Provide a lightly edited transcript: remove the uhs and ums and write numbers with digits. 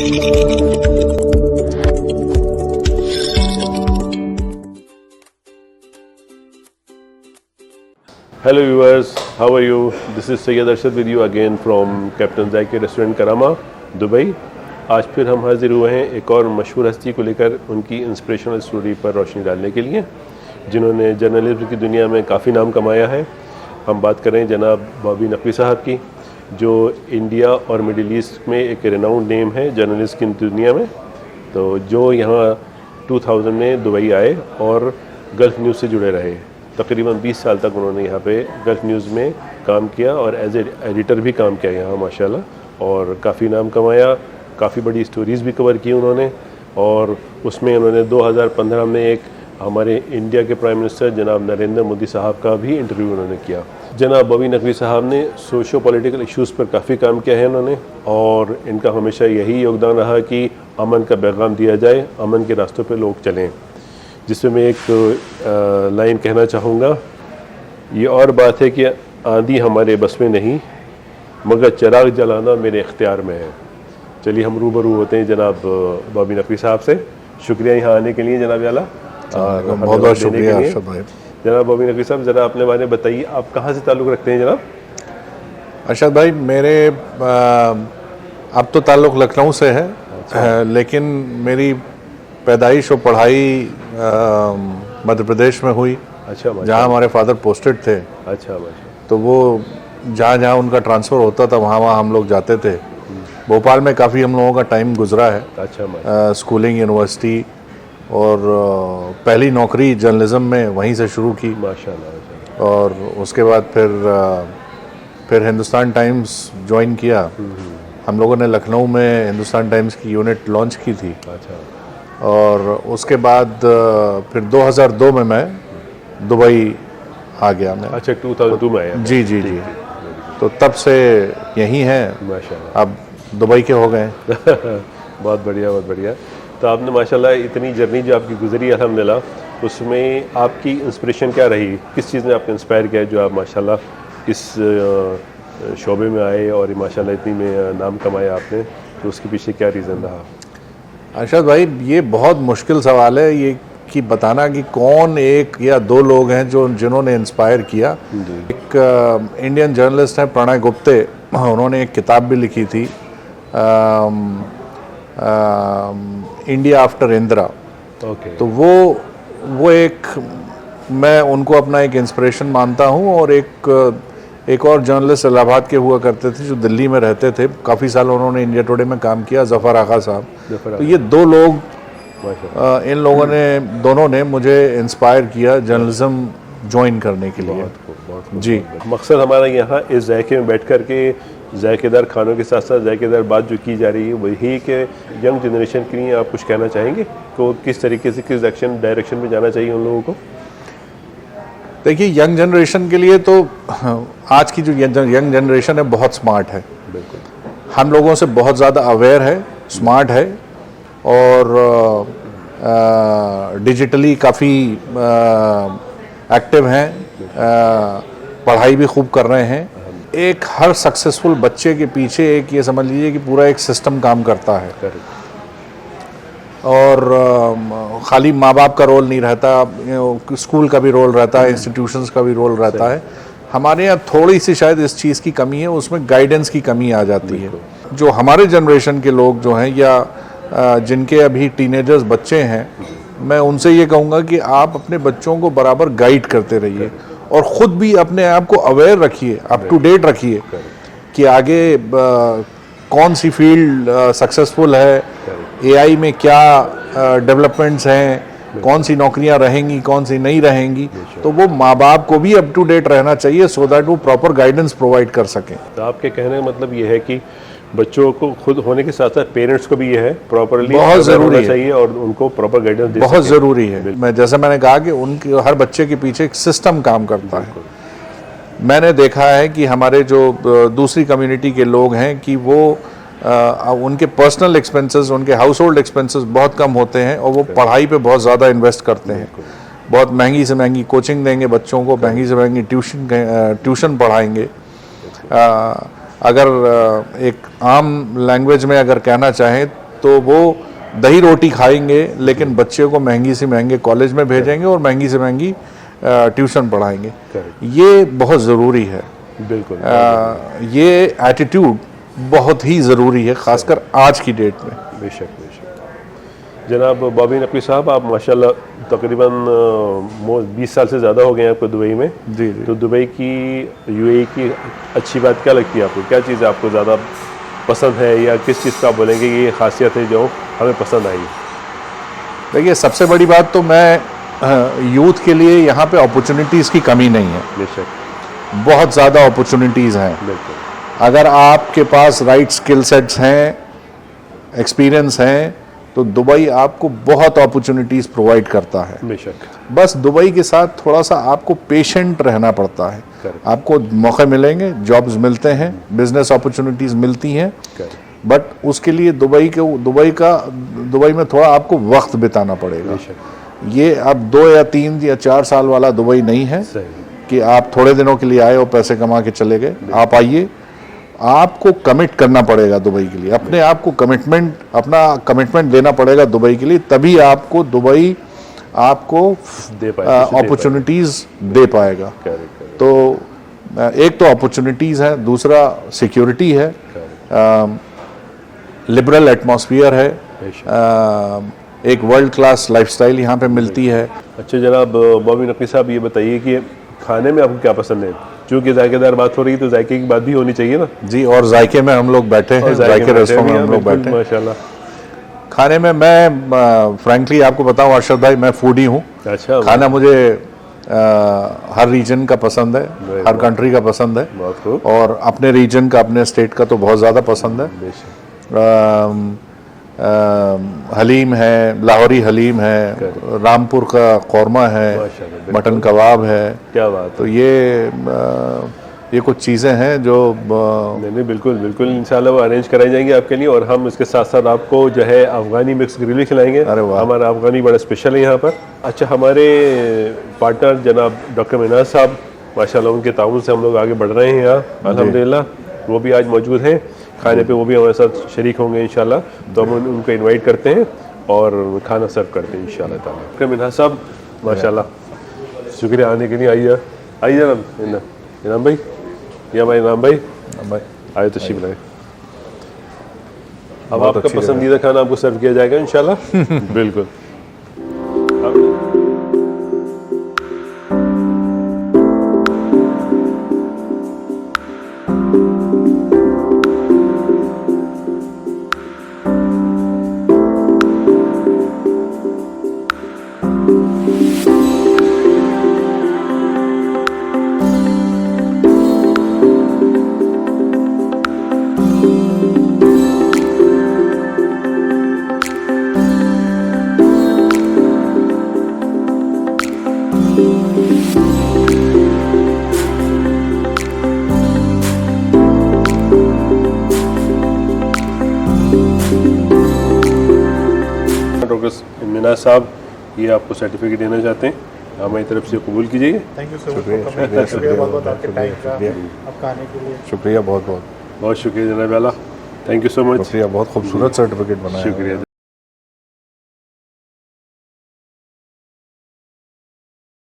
Hello viewers, how are you? This is Sayyid Arshad with you again from Captain Zaiki Restaurant करामा, Dubai. आज फिर हम हाजिर हुए हैं एक और मशहूर हस्ती को लेकर उनकी इंस्पिरेशनल स्टोरी पर रोशनी डालने के लिए, जिन्होंने जर्नलिज्म की दुनिया में काफ़ी नाम कमाया है। हम बात करें जनाब बॉबी नकवी साहब की, जो इंडिया और मिडिल ईस्ट में एक रिनाउंड नेम है जर्नलिस्ट की दुनिया में। तो जो यहाँ 2000 में दुबई आए और गल्फ़ न्यूज़ से जुड़े रहे। तकरीबन 20 साल तक उन्होंने यहाँ पे गल्फ़ न्यूज़ में काम किया और एज एडिटर भी काम किया यहाँ माशाल्लाह, और काफ़ी नाम कमाया, काफ़ी बड़ी स्टोरीज़ भी कवर की उन्होंने। और उसमें उन्होंने 2015 में एक हमारे इंडिया के प्राइम मिनिस्टर जनाब नरेंद्र मोदी साहब का भी इंटरव्यू उन्होंने किया। जनाब बॉबी नकवी साहब ने सोशो पॉलिटिकल इश्यूज़ पर काफ़ी काम किया है उन्होंने, और इनका हमेशा यही योगदान रहा कि अमन का पैगाम दिया जाए, अमन के रास्तों पर लोग चलें। जिसमें मैं एक लाइन कहना चाहूँगा, ये और बात है कि आंधी हमारे बस में नहीं, मगर चिराग जलाना मेरे इख्तियार में है। चलिए हम रूबरू होते हैं जनाब बॉबी नकवी साहब से। शुक्रिया यहाँ आने के लिए जनाब याला, बहुत बहुत शुक्रिया अरशद भाई। जनाब बॉबी नकवी साहब, ज़रा अपने बारे में बताइए, आप कहाँ से ताल्लुक़ रखते हैं जनाब? अरशद भाई, मेरे अब तो ताल्लुक़ लखनऊ से है। अच्छा। लेकिन मेरी पैदाइश और पढ़ाई मध्य प्रदेश में हुई। अच्छा। जहाँ हमारे फादर पोस्टेड थे। अच्छा। तो वो जहाँ जहाँ उनका ट्रांसफ़र होता था वहाँ हम लोग जाते थे। भोपाल में काफ़ी हम लोगों का टाइम गुजरा है। अच्छा। स्कूलिंग, यूनिवर्सिटी, और पहली नौकरी जर्नलिज्म में वहीं से शुरू की माशाल्लाह। और उसके बाद फिर हिंदुस्तान टाइम्स ज्वाइन किया। हम लोगों ने लखनऊ में हिंदुस्तान टाइम्स की यूनिट लॉन्च की थी। अच्छा। और उसके बाद फिर 2002 में मैं दुबई आ गया मैं। अच्छा, 2002 में आया? जी। तो तब से यहीं हैं माशाल्लाह, अब दुबई के हो गए। बहुत बढ़िया, बहुत बढ़िया। तो आपने माशाल्लाह इतनी जर्नी जो आपकी गुजरी अल्हम्दुलिल्लाह, उसमें आपकी इंस्पिरेशन क्या रही? किस चीज़ ने आपको इंस्पायर किया जो आप माशाल्लाह इस शोबे में आए और माशाल्लाह इतनी में नाम कमाया आपने? तो उसके पीछे क्या रीज़न रहा? अरशद भाई, ये बहुत मुश्किल सवाल है ये कि बताना कि कौन एक या दो लोग हैं जिन्होंने इंस्पायर किया। एक इंडियन जर्नलिस्ट हैं प्रणय गुप्ते, उन्होंने एक किताब भी लिखी थी, इंडिया आफ्टर इंदिरा। ओके। तो वो एक, मैं उनको अपना एक इंस्पिरेशन मानता हूँ। और एक और जर्नलिस्ट इलाहाबाद के हुआ करते थे जो दिल्ली में रहते थे, काफ़ी साल उन्होंने इंडिया टुडे में काम किया, ज़फ़र आगा साहब। तो ये दो लोग, इन लोगों ने दोनों ने मुझे इंस्पायर किया जर्नलिज्म ज्वाइन करने के लिए। बहुत जी। मकसद हमारा यहाँ इस जायके में बैठ कर के जायकेदार खानों के साथ साथ जायकेदार बात जो की जा रही है वही कि यंग जनरेशन के लिए आप कुछ कहना चाहेंगे तो किस तरीके से, किस डायरेक्शन में जाना चाहिए उन लोगों को? देखिए, यंग जनरेशन के लिए तो आज की जो यंग जनरेशन है बहुत स्मार्ट है। बिल्कुल। हम लोगों से बहुत ज़्यादा अवेयर है, स्मार्ट है, और डिजिटली काफ़ी एक्टिव हैं, पढ़ाई भी खूब कर रहे हैं। एक हर सक्सेसफुल बच्चे के पीछे एक ये समझ लीजिए कि पूरा एक सिस्टम काम करता है। और खाली माँ बाप का रोल नहीं रहता, स्कूल का भी रोल रहता है, इंस्टीट्यूशंस का भी रोल रहता है। हमारे यहाँ थोड़ी सी शायद इस चीज़ की कमी है, उसमें गाइडेंस की कमी आ जाती है। जो हमारे जनरेशन के लोग जो हैं या जिनके अभी टीनेजर्स बच्चे हैं, मैं उनसे ये कहूँगा कि आप अपने बच्चों को बराबर गाइड करते रहिए और ख़ुद भी अपने आप को अवेयर रखिए, अप टू डेट रखिए कि आगे कौन सी फील्ड सक्सेसफुल है, एआई में क्या डेवलपमेंट्स हैं, कौन सी नौकरियां रहेंगी, कौन सी नहीं रहेंगी। तो वो माँ बाप को भी अप टू डेट रहना चाहिए सो दैट वो प्रॉपर गाइडेंस प्रोवाइड कर सकें। तो आपके कहने का मतलब ये है कि बच्चों को खुद होने के साथ साथ पेरेंट्स को भी ये है प्रॉपरली बहुत ज़रूरी चाहिए और उनको प्रॉपर गाइडेंस दे बहुत ज़रूरी है। मैं जैसे मैंने कहा कि उनके हर बच्चे के पीछे एक सिस्टम काम करता है। मैंने देखा है कि हमारे जो दूसरी कम्युनिटी के लोग हैं कि वो उनके पर्सनल एक्सपेंसेस, उनके हाउस होल्ड एक्सपेंसेस बहुत कम होते हैं और वो पढ़ाई पे बहुत ज़्यादा इन्वेस्ट करते हैं। बहुत महंगी से महंगी कोचिंग देंगे बच्चों को, महंगी से महंगी ट्यूशन पढ़ाएंगे। अगर एक आम लैंग्वेज में अगर कहना चाहें तो वो दही रोटी खाएंगे, लेकिन बच्चे को महंगी से महंगे कॉलेज में भेजेंगे और महंगी से महंगी ट्यूशन पढ़ाएंगे। ये बहुत ज़रूरी है। बिल्कुल। ये एटीट्यूड बहुत ही ज़रूरी है, खासकर आज की डेट में। बेशक बेशक। जनाब बॉबी नकवी साहब, आप माशाल्लाह तकरीबन 20 साल से ज़्यादा हो गए हैं आपको दुबई में। जी जी। तो दुबई की, यूएई की अच्छी बात क्या लगती है आपको? क्या चीज़ आपको ज़्यादा पसंद है, या किस चीज़ का आप बोलेंगे ये खासियत है जो हमें पसंद आई? देखिए, सबसे बड़ी बात तो मैं यूथ के लिए यहाँ पे अपॉर्चुनिटीज़ की कमी नहीं है। बेशक। बहुत ज़्यादा अपॉर्चुनिटीज़ हैं। बिल्कुल। अगर आपके पास राइट स्किल सेट्स हैं, एक्सपीरियंस हैं, तो दुबई आपको बहुत अपॉर्चुनिटीज़ प्रोवाइड करता है। बेशक। बस दुबई के साथ थोड़ा सा आपको पेशेंट रहना पड़ता है। Correct. आपको मौके मिलेंगे, जॉब्स मिलते हैं, बिजनेस अपॉर्चुनिटीज़ मिलती हैं, बट उसके लिए दुबई में थोड़ा आपको वक्त बिताना पड़ेगा। बेशक। ये अब 2 या 3 या 4 साल वाला दुबई नहीं है सही। कि आप थोड़े दिनों के लिए आए और पैसे कमा के चले गए। आप आइए, आपको कमिट करना पड़ेगा दुबई के लिए, अपने आप को अपना कमिटमेंट देना पड़ेगा दुबई के लिए, तभी आपको दुबई आपको अपॉर्चुनिटीज़ दे पाएगा। तो एक तो अपॉर्चुनिटीज़ है, दूसरा सिक्योरिटी है, लिबरल एटमॉस्फेयर है, एक वर्ल्ड क्लास लाइफस्टाइल यहाँ पे मिलती है। अच्छा जनाब बॉबी नकवी साहब, ये बताइए कि खाने में आपको क्या पसंद है? क्योंकि जायकेदार बात हो रही है तो जायके की बात भी होनी चाहिए ना। जी, और जायके में हम लोग बैठे हैं, जायके रेस्टोरेंट में हम लोग बैठे हैं माशाल्लाह। खाने में मैं फ्रैंकली आपको बताऊं अरशद भाई, मैं फूडी हूँ। अच्छा। खाना मुझे हर रीजन का पसंद है, हर कंट्री का पसंद है, बहुत खूब। और अपने रीजन का, अपने स्टेट का तो बहुत ज़्यादा पसंद है। हलीम है, लाहौरी हलीम है, रामपुर का कौरमा है, मटन कबाब है। क्या बात। तो ये कुछ चीज़ें हैं जो नहीं बिल्कुल बिल्कुल, इंशाल्लाह वो अरेंज कराई जाएंगी आपके लिए, और हम इसके साथ साथ आपको जो है अफगानी मिक्स ग्रिल भी खिलाएंगे। अरे वाह। हमारा अफगानी बड़ा स्पेशल है यहाँ पर। अच्छा, हमारे पार्टनर जनाब डॉक्टर मिनाज साहब, माशाल्लाह उनके ताउन से हम लोग आगे बढ़ रहे हैं यहाँ अल्हम्दुलिल्लाह। वो भी आज मौजूद हैं खाने पे, वो भी हमारे साथ शरीक होंगे इंशाल्लाह। तो हम उनको इनवाइट करते हैं और खाना सर्व करते हैं इंशाल्लाह ताला। डॉक्टर मिनाज साहब माशाल्लाह, शुक्रिया आने के लिए। आइए इनाम भाई, ये हमारे इनाम भाई आए तो शिव लाए। अब आपका पसंदीदा खाना आपको सर्व किया जाएगा इंशाल्लाह। बिल्कुल। डॉक्टर मिनाज साहब, ये आपको सर्टिफिकेट देना चाहते हैं, हमारी तरफ से कबूल कीजिए। थैंक यू सो मच, शुक्रिया बहुत आपके टाइम का, आपका आने के लिए शुक्रिया, बहुत शुक्रिया जनाब आला, थैंक यू सो मच। शुक्रिया, बहुत खूबसूरत सर्टिफिकेट बनाया। शुक्रिया।